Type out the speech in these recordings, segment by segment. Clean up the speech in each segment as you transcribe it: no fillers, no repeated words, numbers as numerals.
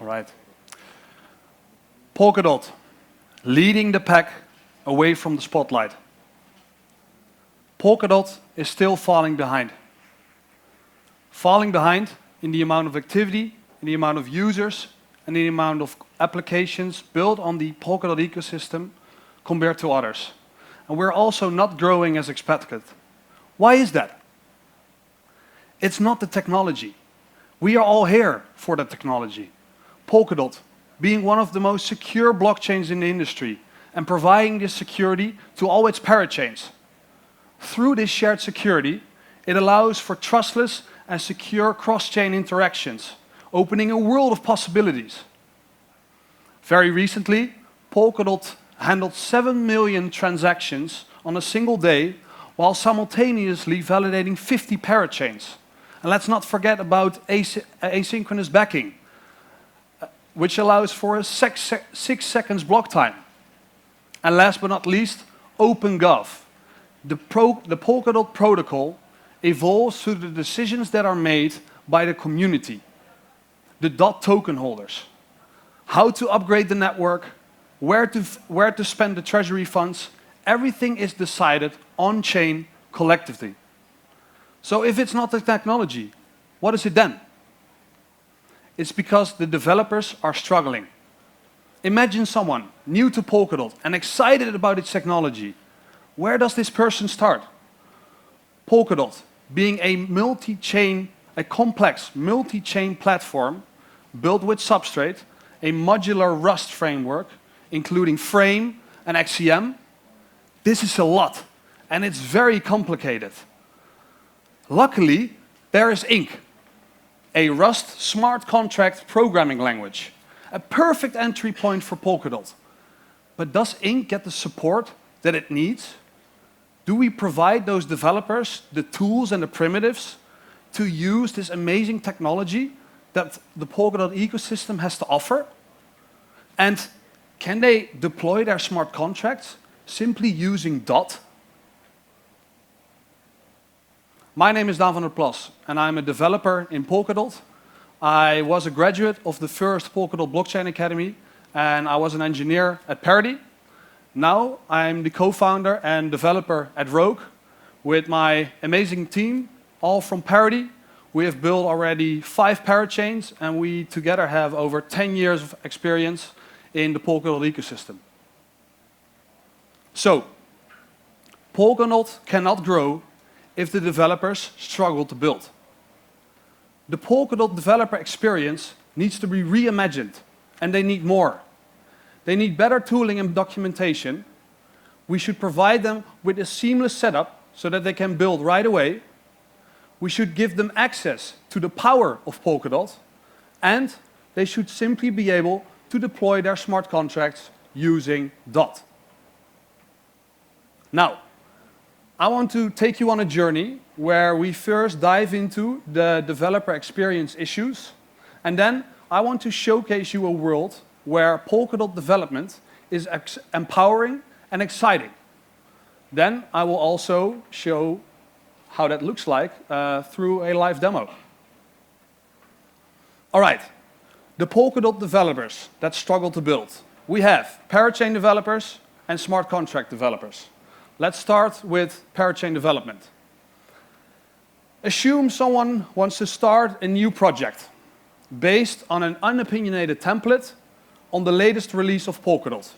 All right. Polkadot, leading the pack away from the spotlight. Polkadot is still falling behind. Falling behind in the amount of activity, in the amount of users, and the amount of applications built on the Polkadot ecosystem compared to others. And we're also not growing as expected. Why is that? It's not the technology. We are all here for the technology. Polkadot, being one of the most secure blockchains in the industry and providing this security to all its parachains. Through this shared security, it allows for trustless and secure cross-chain interactions, opening a world of possibilities. Very recently, Polkadot handled 7 million transactions on a single day while simultaneously validating 50 parachains. And let's not forget about asynchronous backing, which allows for a 6 seconds block time. And last but not least, OpenGov. The Polkadot protocol evolves through the decisions that are made by the community, the DOT token holders. How to upgrade the network, where to spend the treasury funds, everything is decided on-chain collectively. So if it's not the technology, what is it then? It's because the developers are struggling. Imagine someone new to Polkadot and excited about its technology. Where does this person start? Polkadot, being a complex multi-chain platform built with Substrate, a modular Rust framework, including Frame and XCM. This is a lot, and it's very complicated. Luckily, there is Ink, a Rust smart contract programming language, a perfect entry point for Polkadot. But does Ink get the support that it needs? Do we provide those developers the tools and the primitives to use this amazing technology that the Polkadot ecosystem has to offer? And can they deploy their smart contracts simply using DOT? My name is Daan van der Plas, and I'm a developer in Polkadot. I was a graduate of the first Polkadot Blockchain Academy, and I was an engineer at Parity. Now I'm the co-founder and developer at Rogue with my amazing team, all from Parity. We have built already 5 parachains, and we together have over 10 years of experience in the Polkadot ecosystem. So, Polkadot cannot grow if the developers struggle to build. The Polkadot developer experience needs to be reimagined, and they need more. They need better tooling and documentation. We should provide them with a seamless setup so that they can build right away. We should give them access to the power of Polkadot, and they should simply be able to deploy their smart contracts using DOT. Now, I want to take you on a journey where we first dive into the developer experience issues, and then I want to showcase you a world where Polkadot development is empowering and exciting. Then I will also show how that looks like through a live demo. All right, the Polkadot developers that struggle to build. We have parachain developers and smart contract developers. Let's start with parachain development. Assume someone wants to start a new project based on an unopinionated template on the latest release of Polkadot,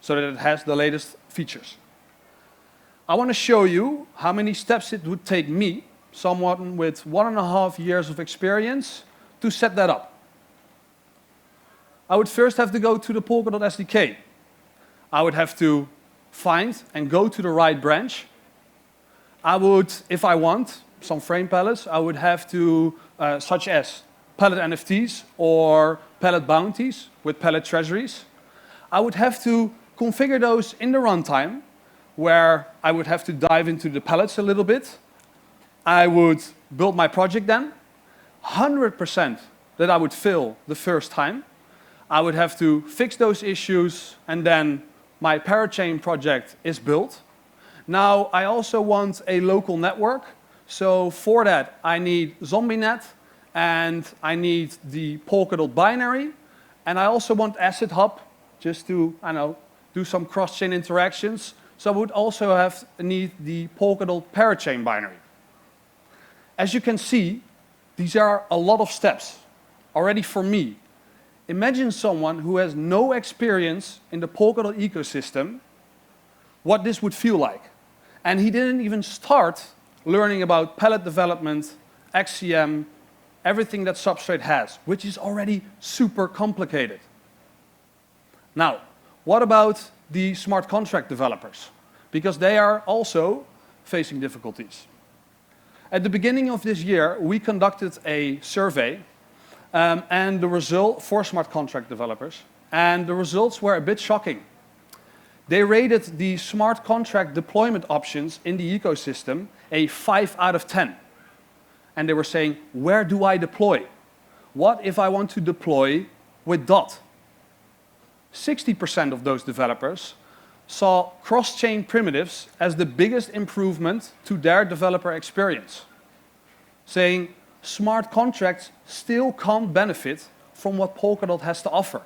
so that it has the latest features. I want to show you how many steps it would take me, someone with 1.5 years of experience, to set that up. I would first have to go to the Polkadot SDK. I would have to find and go to the right branch. I would, if I want some frame palettes, I would have to, such as palette NFTs or palette bounties with palette treasuries. I would have to configure those in the runtime, where I would have to dive into the palettes a little bit. I would build my project then. 100% that I would fail the first time. I would have to fix those issues, and then my parachain project is built. Now, I also want a local network. So for that, I need ZombieNet, and I need the Polkadot binary, And I also want Asset Hub just to, I know, do some cross-chain interactions. So I would also need the Polkadot parachain binary. As you can see, these are a lot of steps already for me. Imagine someone who has no experience in the Polkadot ecosystem, what this would feel like. And he didn't even start learning about pallet development, XCM, everything that Substrate has, which is already super complicated. Now, what about the smart contract developers? Because they are also facing difficulties. At the beginning of this year, we conducted a survey and the result for smart contract developers, and the results were a bit shocking. They rated the smart contract deployment options in the ecosystem a 5 out of 10. And they were saying, where do I deploy? What if I want to deploy with Dot? 60% of those developers saw cross-chain primitives as the biggest improvement to their developer experience, saying smart contracts still can't benefit from what Polkadot has to offer.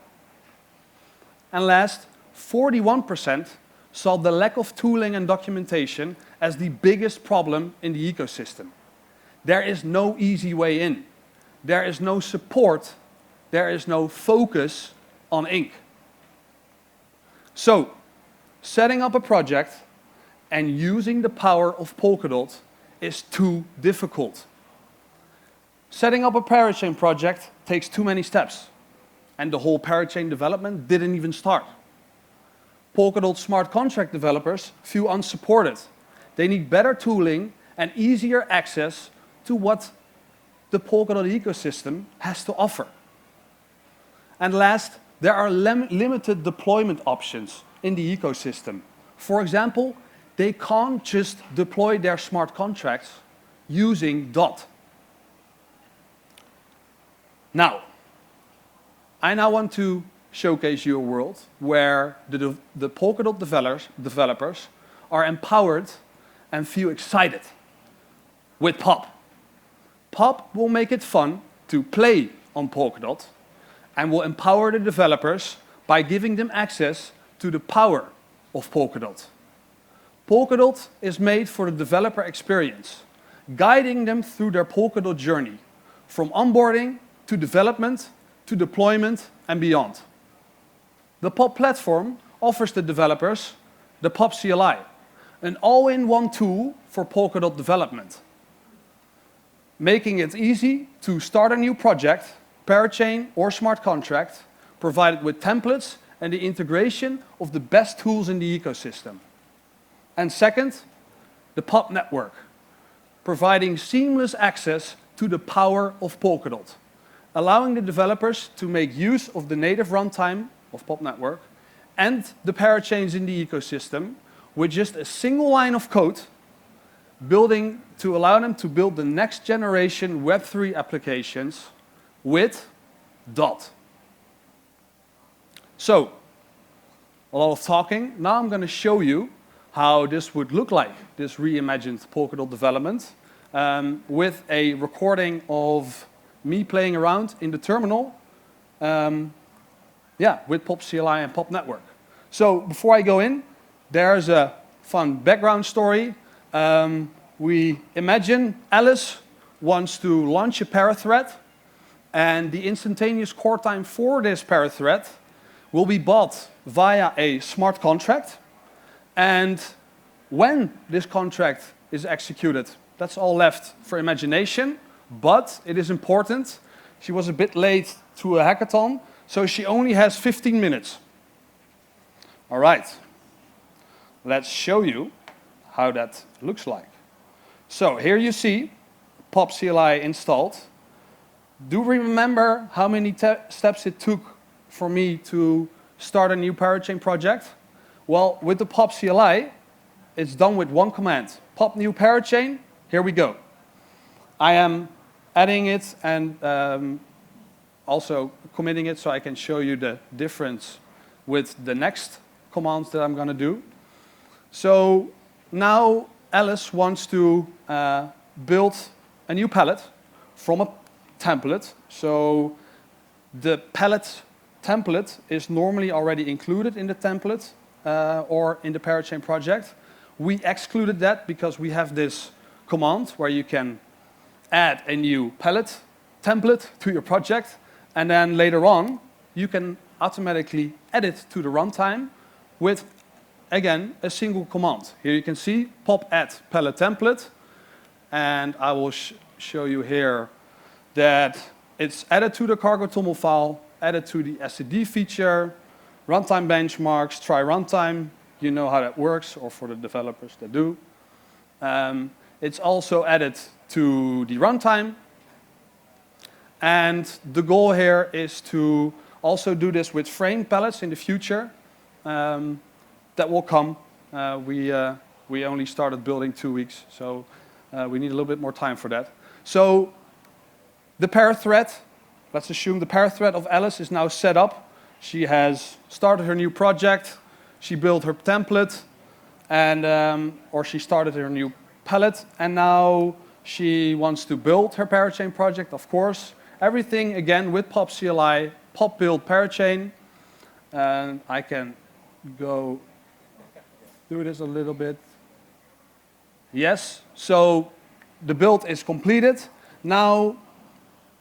And last, 41% saw the lack of tooling and documentation as the biggest problem in the ecosystem. There is no easy way in. There is no support. There is no focus on ink. So, setting up a project and using the power of Polkadot is too difficult. Setting up a parachain project takes too many steps, and the whole parachain development didn't even start. Polkadot smart contract developers feel unsupported. They need better tooling and easier access to what the Polkadot ecosystem has to offer. And last, there are limited deployment options in the ecosystem. For example, they can't just deploy their smart contracts using Dot. Now, I now want to showcase you a world where the Polkadot developers are empowered and feel excited with Pop. Pop will make it fun to play on Polkadot and will empower the developers by giving them access to the power of Polkadot. Polkadot is made for the developer experience, guiding them through their Polkadot journey, from onboarding to development to deployment and beyond. The Pop platform offers the developers the Pop CLI, an all-in-one tool for Polkadot development, making it easy to start a new project, parachain or smart contract, provided with templates and the integration of the best tools in the ecosystem. And second, the Pop network, providing seamless access to the power of Polkadot, allowing the developers to make use of the native runtime of Pop network and the parachains in the ecosystem with just a single line of code, building to allow them to build the next generation Web3 applications with Dot. So, a lot of talking. Now I'm going to show you how this would look like, this reimagined Polkadot development, with a recording of me playing around in the terminal, with Pop CLI and Pop network. So before I go in, there's a fun background story. We imagine Alice wants to launch a parathread, and the instantaneous core time for this parathread will be bought via a smart contract. And when this contract is executed, that's all left for imagination, but it is important. She was a bit late to a hackathon, so she only has 15 minutes. All right, let's show you how that looks like. So here you see Pop CLI installed. Do we remember how many steps it took for me to start a new parachain project? Well, with the Pop CLI, it's done with one command. Pop new parachain, here we go. I am adding it and also committing it so I can show you the difference with the next commands that I'm going to do. So now Alice wants to build a new pallet from a template. So the pallet template is normally already included in the template or in the parachain project. We excluded that because we have this command where you can add a new palette template to your project, and then later on you can automatically add it to the runtime with, again, a single command. Here you can see pop add palette template, and I will show you here that it's added to the cargo toml file, added to the STD feature, runtime benchmarks, try runtime. You know how that works, or for the developers that do. It's also added to the runtime. And the goal here is to also do this with frame palettes in the future. That will come. We only started building 2 weeks, so we need a little bit more time for that. So the pair thread, let's assume the pair thread of Alice is now set up. She has started her new project. She built her template, and or she started her new palette, and now she wants to build her parachain project, of course. Everything, again, with Pop CLI, pop build parachain. And I can go do this a little bit. Yes, so the build is completed. Now,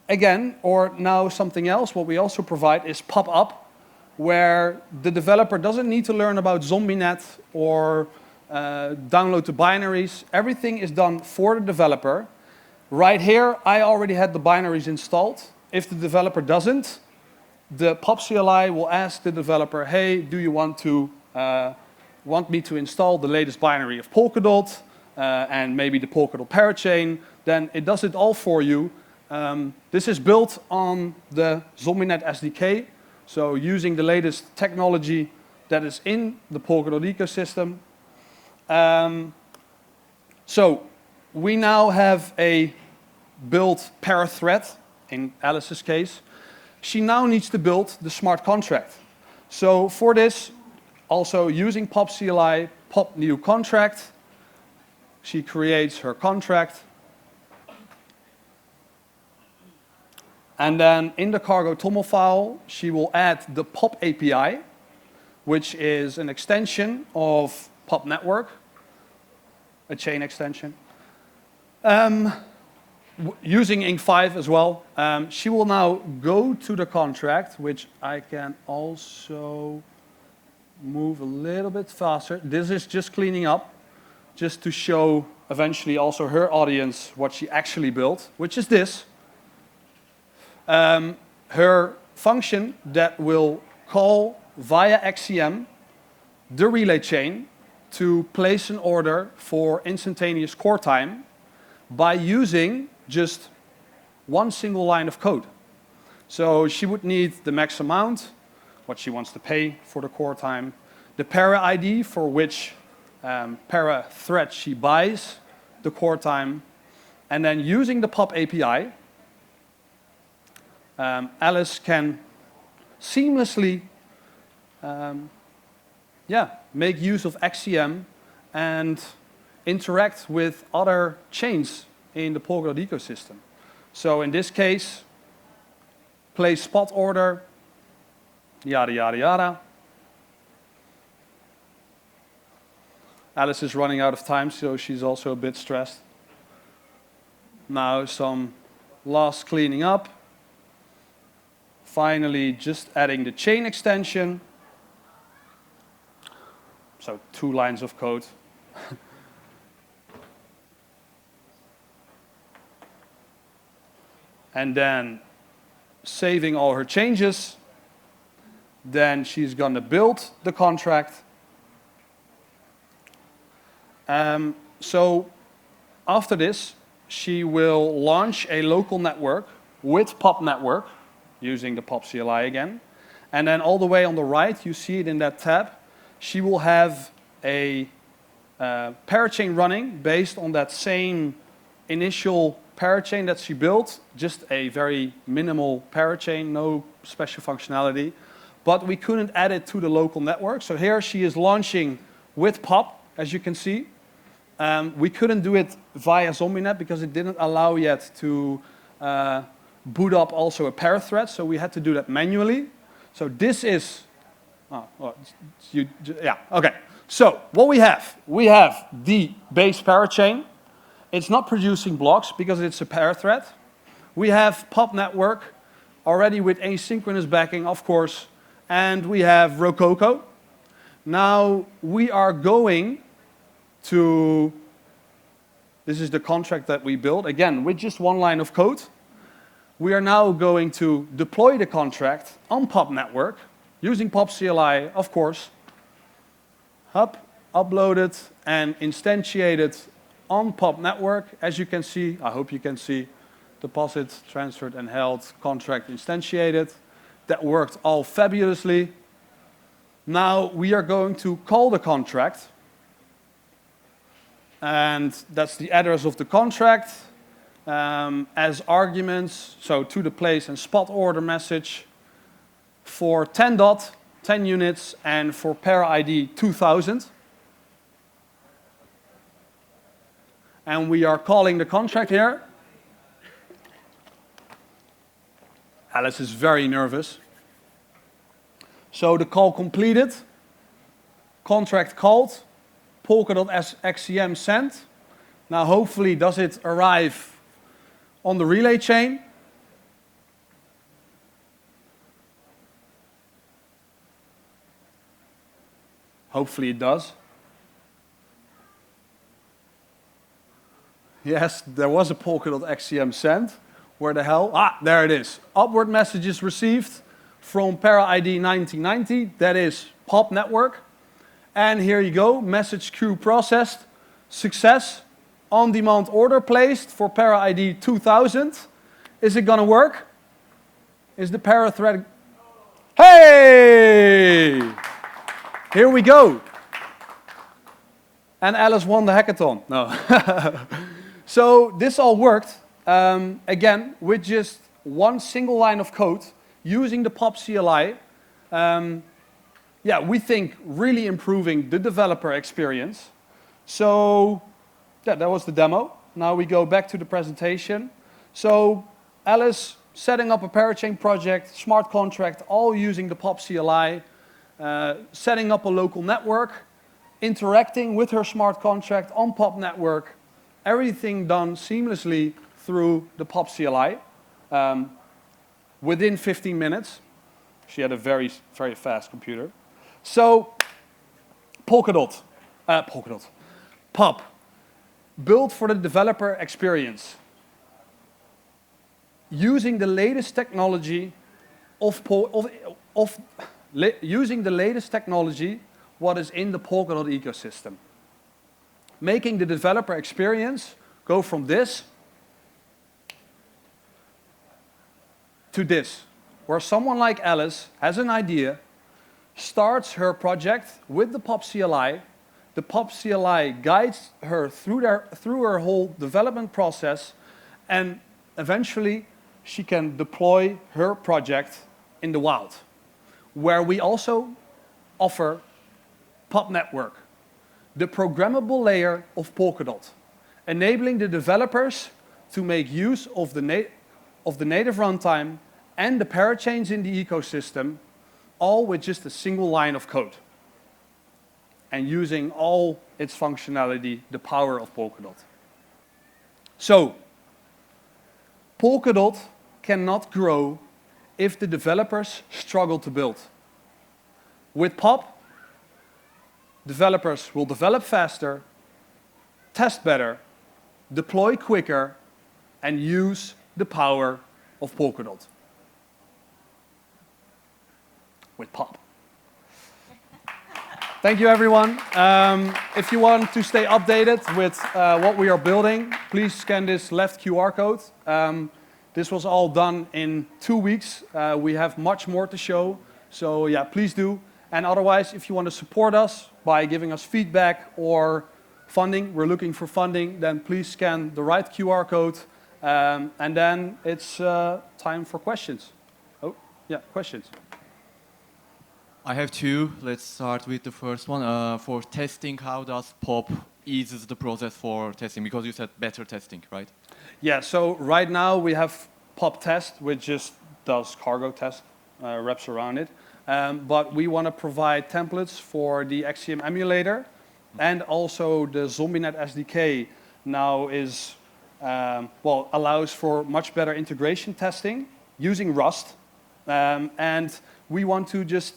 again, or now something else, what we also provide is pop-up, where the developer doesn't need to learn about ZombieNet or download the binaries. Everything is done for the developer. Right here, I already had the binaries installed. If the developer doesn't, the Pop CLI will ask the developer, hey, do you want me to install the latest binary of Polkadot and maybe the Polkadot parachain? Then it does it all for you. This is built on the ZombieNet SDK, so using the latest technology that is in the Polkadot ecosystem. So we now have a built pair thread, in Alice's case. She now needs to build the smart contract. So for this, also using Pop CLI, pop new contract, she creates her contract. And then in the cargo toml file, she will add the Pop API, which is an extension of Pop Network, a chain extension. Using Inc5 as well. She will now go to the contract, which I can also move a little bit faster. This is just cleaning up, just to show eventually also her audience what she actually built, which is this. Her function that will call via XCM the relay chain to place an order for instantaneous core time by using just one single line of code. So she would need the max amount, what she wants to pay for the core time, the para ID for which para thread she buys the core time, and then using the Pop API, Alice can seamlessly make use of XCM and interact with other chains in the Polkadot ecosystem. So in this case, place spot order, yada, yada, yada. Alice is running out of time, so she's also a bit stressed. Now some last cleaning up. Finally, just adding the chain extension. So 2 lines of code. And then saving all her changes. Then she's going to build the contract. So after this, she will launch a local network with Pop Network, using the Pop CLI again. And then all the way on the right, you see it in that tab, she will have a parachain running based on that same initial parachain that she built, just a very minimal parachain, no special functionality. But we couldn't add it to the local network. So here she is launching with Pop, as you can see. We couldn't do it via ZombieNet because it didn't allow yet to boot up also a pair thread, so we had to do that manually. So this is, yeah, okay. So what we have the base parachain. It's not producing blocks because it's a pair thread. We have Pop network already with asynchronous backing, of course, and we have Rococo. Now we are going to, this is the contract that we built, again, with just one line of code. We are now going to deploy the contract on Pop network using Pop CLI, of course. Upload it and instantiate it on Pop network. As you can see, I hope you can see, deposit, transferred and held, contract instantiated. That worked all fabulously. Now we are going to call the contract. And that's the address of the contract as arguments, so to the place and spot order message for 10 dot, 10 units, and for pair ID 2000. And we are calling the contract here. Alice is very nervous. So the call completed, contract called, Polkadot XCM sent. Now hopefully does it arrive on the relay chain? Hopefully it does. Yes, there was a Polkadot XCM sent. Where the hell? Ah, there it is. Upward messages received from para ID 1990. That is Pop network. And here you go. Message queue processed. Success. On-demand order placed for para ID 2000. Is it going to work? Is the para thread... Hey! Here we go. And Alice won the hackathon. No. So this all worked. Again, with just one single line of code, using the Pop CLI, yeah, we think really improving the developer experience. So, yeah, that was the demo. Now we go back to the presentation. So, Alice setting up a parachain project, smart contract, all using the Pop CLI, setting up a local network, interacting with her smart contract on Pop network, everything done seamlessly through the Pop CLI within 15 minutes. She had a very, very fast computer. So, Polkadot, Pop, built for the developer experience. Using the latest technology using the latest technology what is in the Polkadot ecosystem. Making the developer experience go from this to this, where someone like Alice has an idea, starts her project with the Pop CLI guides her through her whole development process, and eventually she can deploy her project in the wild, where we also offer Pop Network, the programmable layer of Polkadot, enabling the developers to make use of the native runtime and the parachains in the ecosystem, all with just a single line of code, and using all its functionality, the power of Polkadot. So, Polkadot cannot grow if the developers struggle to build. With Pop, developers will develop faster, test better, deploy quicker, and use the power of Polkadot. With Pop. Thank you, everyone. If you want to stay updated with what we are building, please scan this left QR code. This was all done in 2 weeks. We have much more to show, so yeah, please do. And otherwise, if you want to support us by giving us feedback or funding, we're looking for funding, then please scan the right QR code. And then it's time for questions. Oh, yeah, questions. I have two. Let's start with the first one. For testing, how does Pop eases the process for testing? Because you said better testing, right? Yeah, so right now we have Pop Test, which just does cargo test. wraps around it. But we want to provide templates for the XCM emulator, and also the ZombieNet SDK now is allows for much better integration testing using Rust, and we want to just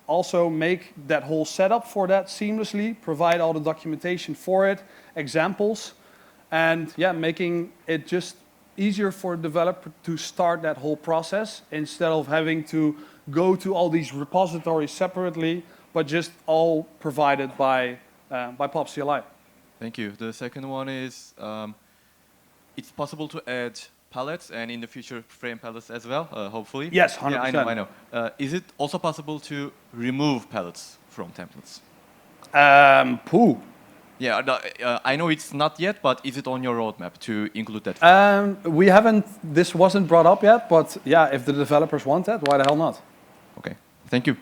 also make that whole setup for that seamlessly, provide all the documentation for it, examples, and yeah, making it just easier for a developer to start that whole process instead of having to go to all these repositories separately, but just all provided by Pop CLI. Thank you. The second one is, it's possible to add palettes and in the future frame palettes as well, hopefully. Yes, 100%. Yeah, I know. Is it also possible to remove palettes from templates? Yeah, I know it's not yet, but is it on your roadmap to include that? We haven't, this wasn't brought up yet, but yeah, if the developers want that, why the hell not? Okay, thank you.